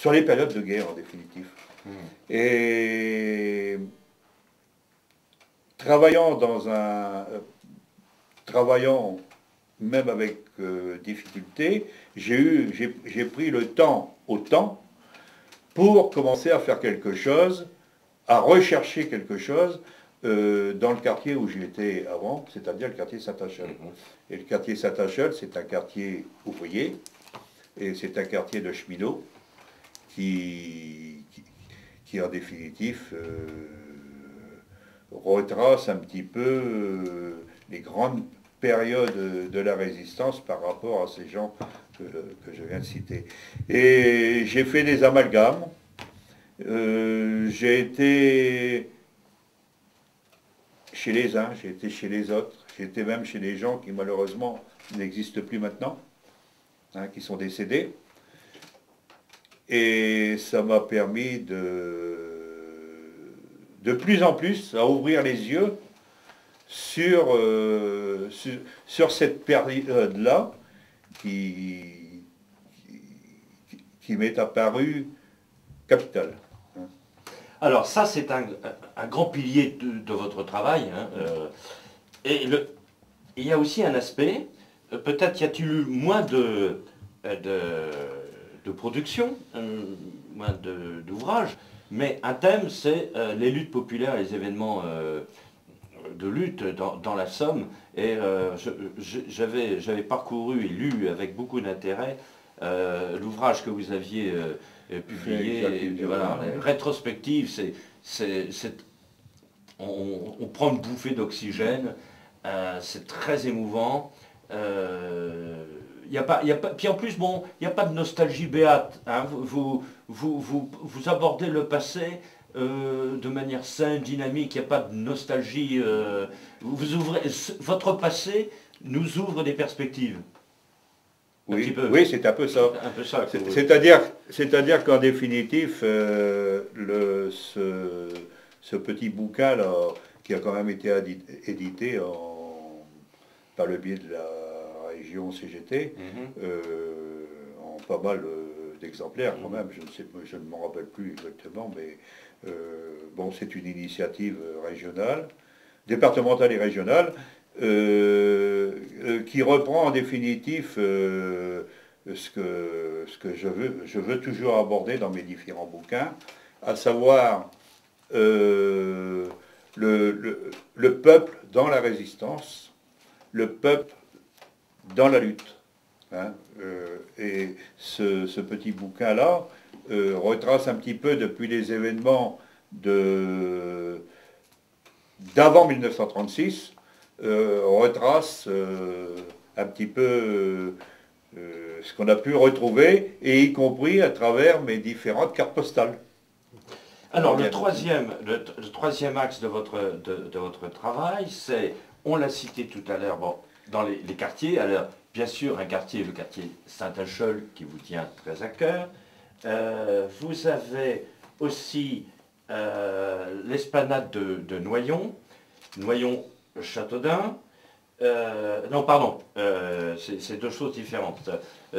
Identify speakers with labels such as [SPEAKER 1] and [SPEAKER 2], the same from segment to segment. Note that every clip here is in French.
[SPEAKER 1] sur les périodes de guerre en définitive.
[SPEAKER 2] Mmh.
[SPEAKER 1] Et travaillant travaillant même avec difficulté, j'ai pris le temps au temps pour commencer à faire quelque chose, à rechercher quelque chose dans le quartier où j'étais avant, c'est-à-dire le quartier Saint-Achel. Et le quartier Saint-Achel, c'est un quartier ouvrier, et c'est un quartier de cheminots qui en définitive retrace un petit peu les grandes périodes de la résistance par rapport à ces gens que je viens de citer. Et j'ai fait des amalgames. J'ai été chez les uns, j'ai été chez les autres, j'ai été même chez des gens qui malheureusement n'existent plus maintenant, hein, qui sont décédés. Et ça m'a permis de plus en plus à ouvrir les yeux sur cette période-là qui m'est apparue capitale.
[SPEAKER 2] Alors ça, c'est un grand pilier de votre travail. Hein, et il y a aussi un aspect, peut-être y a-t-il eu moins de production, moins d'ouvrages, mais un thème, c'est les luttes populaires, les événements de lutte dans la Somme. Et j'avais parcouru et lu avec beaucoup d'intérêt l'ouvrage que vous aviez publié. Et voilà, rétrospective, on prend une bouffée d'oxygène, c'est très émouvant. Puis en plus, bon, il n'y a pas de nostalgie béate. Hein. Vous abordez le passé de manière saine, dynamique, il n'y a pas de nostalgie. Votre passé nous ouvre des perspectives.
[SPEAKER 1] Oui, oui, c'est un peu ça.
[SPEAKER 2] Un peu ça.
[SPEAKER 1] C'est-à-dire qu'en définitive, ce petit bouquin là, qui a quand même été édité par le biais de la région CGT, en pas mal d'exemplaires quand même, je ne m'en rappelle plus exactement, mais bon, c'est une initiative régionale, départementale et régionale, qui reprend en définitive ce que je veux toujours aborder dans mes différents bouquins, à savoir le peuple dans la résistance, le peuple dans la lutte. Hein, et ce petit bouquin-là retrace un petit peu depuis les événements d'avant 1936, retrace un petit peu ce qu'on a pu retrouver, et y compris à travers mes différentes cartes postales.
[SPEAKER 2] Alors le troisième axe de votre travail, c'est, on l'a cité tout à l'heure, bon, dans les quartiers. Alors bien sûr le quartier Saint-Achel qui vous tient très à cœur. Vous avez aussi l'esplanade de Noyon, Noyon-Châteaudun. Non, pardon, c'est deux choses différentes.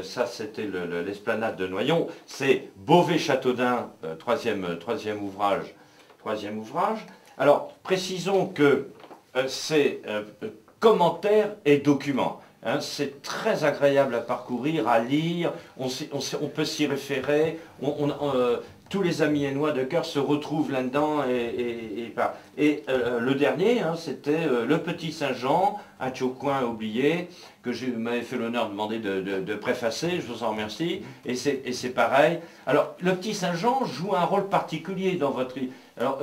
[SPEAKER 2] Ça, c'était l'esplanade de Noyon. C'est Beauvais-Châteaudun, troisième ouvrage. Alors, précisons que c'est commentaires et documents. Hein, c'est très agréable à parcourir, à lire. On peut s'y référer. Tous les amis hainaut de cœur se retrouvent là-dedans. Le dernier, hein, c'était Le Petit Saint-Jean, un Tchoucoin oublié, que je m'avais fait l'honneur de demander de préfacer, je vous en remercie. Et c'est pareil. Alors, Le Petit Saint-Jean joue un rôle particulier dans votre... Alors,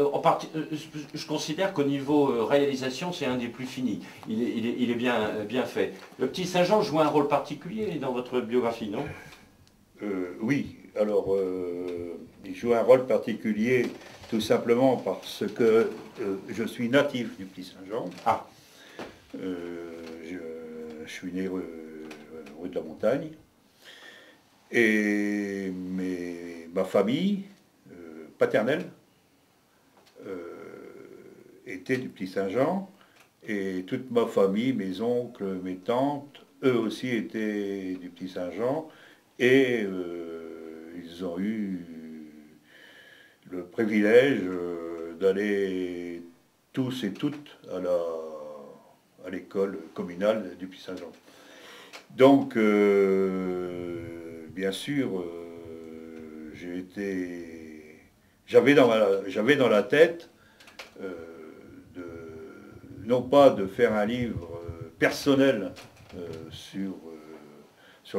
[SPEAKER 2] je considère qu'au niveau réalisation, c'est un des plus finis. Il est bien fait. Le Petit Saint-Jean joue un rôle particulier dans votre biographie, non?
[SPEAKER 1] Oui, alors il joue un rôle particulier tout simplement parce que je suis natif du Petit Saint-Jean.
[SPEAKER 2] Ah.
[SPEAKER 1] Je suis né rue de la Montagne. Et ma famille paternelle était du Petit Saint-Jean. Et toute ma famille, mes oncles, mes tantes, eux aussi étaient du Petit Saint-Jean. Et ils ont eu le privilège d'aller tous et toutes à l'école communale du Puy-Saint-Jean. Donc, bien sûr, j'avais dans la tête non pas de faire un livre personnel sur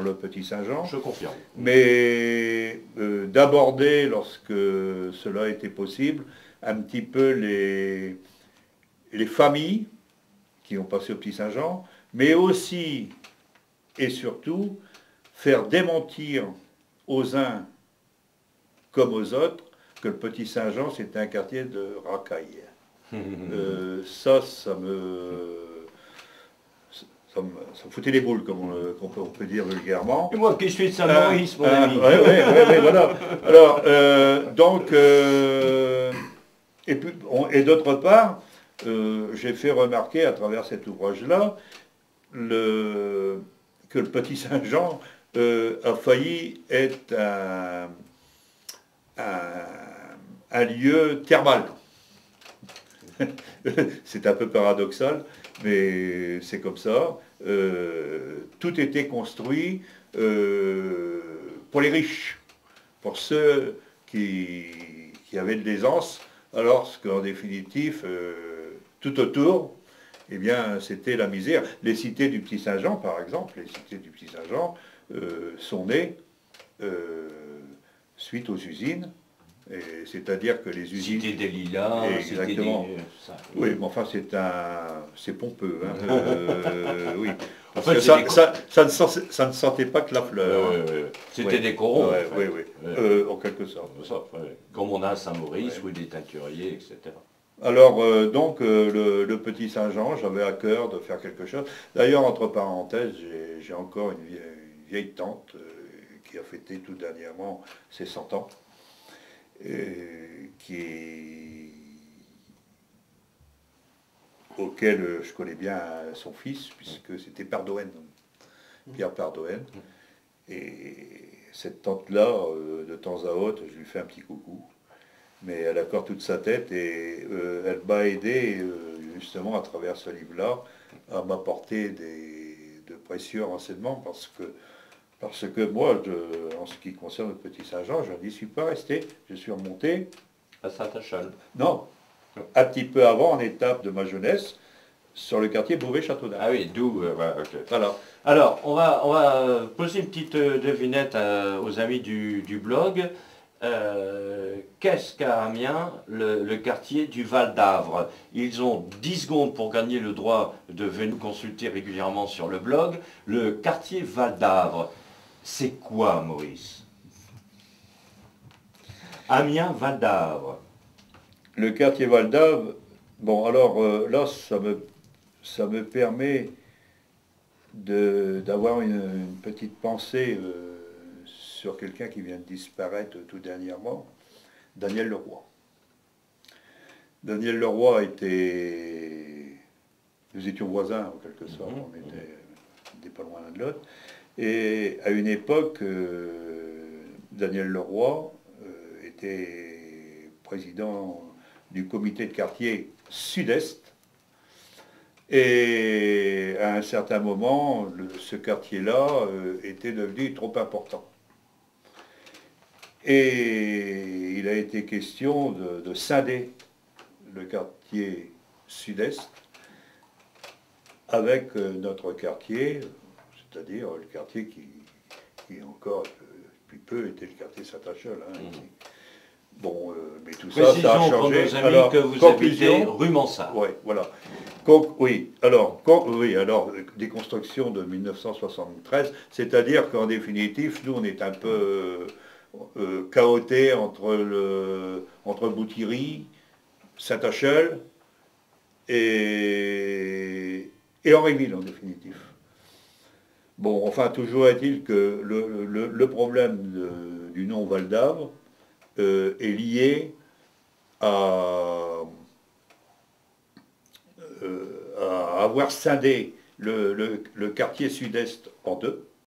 [SPEAKER 1] le Petit Saint-Jean,
[SPEAKER 2] Je confirme.
[SPEAKER 1] mais d'aborder, lorsque cela était possible, un petit peu les familles qui ont passé au Petit Saint-Jean, mais aussi et surtout faire démentir aux uns comme aux autres que le Petit Saint-Jean c'est un quartier de racaille. Ça me foutait les boules, comme on peut dire vulgairement.
[SPEAKER 2] Et moi qui suis de Saint-Maurice, mon ami.
[SPEAKER 1] Oui, voilà. Alors, et d'autre part, j'ai fait remarquer à travers cet ouvrage-là que le Petit Saint-Jean a failli être un lieu thermal. C'est un peu paradoxal, mais c'est comme ça. Tout était construit pour les riches, pour ceux qui avaient de l'aisance, alors qu'en définitive, tout autour, eh bien, c'était la misère. Les cités du Petit Saint-Jean, par exemple, les cités du Petit Saint-Jean sont nées suite aux usines. C'est-à-dire que les usines...
[SPEAKER 2] Cité des Lilas,
[SPEAKER 1] exactement.
[SPEAKER 2] Ça.
[SPEAKER 1] Oui, mais enfin c'est pompeux. Hein. Oui. Parce
[SPEAKER 2] En fait,
[SPEAKER 1] que ça ne sentait pas que la fleur.
[SPEAKER 2] C'était des corons.
[SPEAKER 1] Oui. En quelque sorte.
[SPEAKER 2] Ça, comme on a à Saint-Maurice, ou des teinturiers, etc.
[SPEAKER 1] Alors, donc, le Petit Saint-Jean, j'avais à cœur de faire quelque chose. D'ailleurs, entre parenthèses, j'ai encore une vieille tante qui a fêté tout dernièrement ses 100 ans. Auquel je connais bien son fils, puisque c'était Pardoën, Pierre Pardoën. Et cette tante-là, de temps à autre, je lui fais un petit coucou. Mais elle accorde toute sa tête et elle m'a aidé, justement, à travers ce livre-là, à m'apporter de précieux renseignements, parce que moi, en ce qui concerne le Petit Saint-Jean, je n'y suis pas resté. Je suis remonté.
[SPEAKER 2] À Saint-Achal.
[SPEAKER 1] Non, un petit peu avant, en étape de ma jeunesse, sur le quartier Beauvais-Châteaudun.
[SPEAKER 2] Ah oui, d'où... ok.
[SPEAKER 1] Voilà.
[SPEAKER 2] Alors, on va poser une petite devinette aux amis du blog. Qu'est-ce qu'a Amiens, le quartier du Val d'Avre? Ils ont 10 secondes pour gagner le droit de venir nous consulter régulièrement sur le blog. Le quartier Val d'Avre, c'est quoi, Maurice? Amiens, Val d'Avre.
[SPEAKER 1] Le quartier Val d'Avre, bon alors là, ça me permet d'avoir une petite pensée sur quelqu'un qui vient de disparaître tout dernièrement, Daniel Leroy. Daniel Leroy nous étions voisins en quelque sorte, on était pas loin l'un de l'autre. Et à une époque, Daniel Leroy était président du comité de quartier Sud-Est. Et à un certain moment, ce quartier-là était devenu trop important. Et il a été question de scinder le quartier Sud-Est avec notre quartier, c'est-à-dire le quartier qui encore depuis peu était le quartier Saint-Achal. Hein, bon, mais tout ça a changé.
[SPEAKER 2] Pour nos amis
[SPEAKER 1] alors,
[SPEAKER 2] que vous habitez rue Mansart.
[SPEAKER 1] Oui, voilà. Alors, déconstruction de 1973, c'est-à-dire qu'en définitive, nous, on est un peu chaoté entre Boutillerie, Saint-Achal et Henryville, en définitive. Bon, enfin, toujours est-il que le problème du nom Val d'Avre est lié à avoir scindé le quartier sud-est en deux,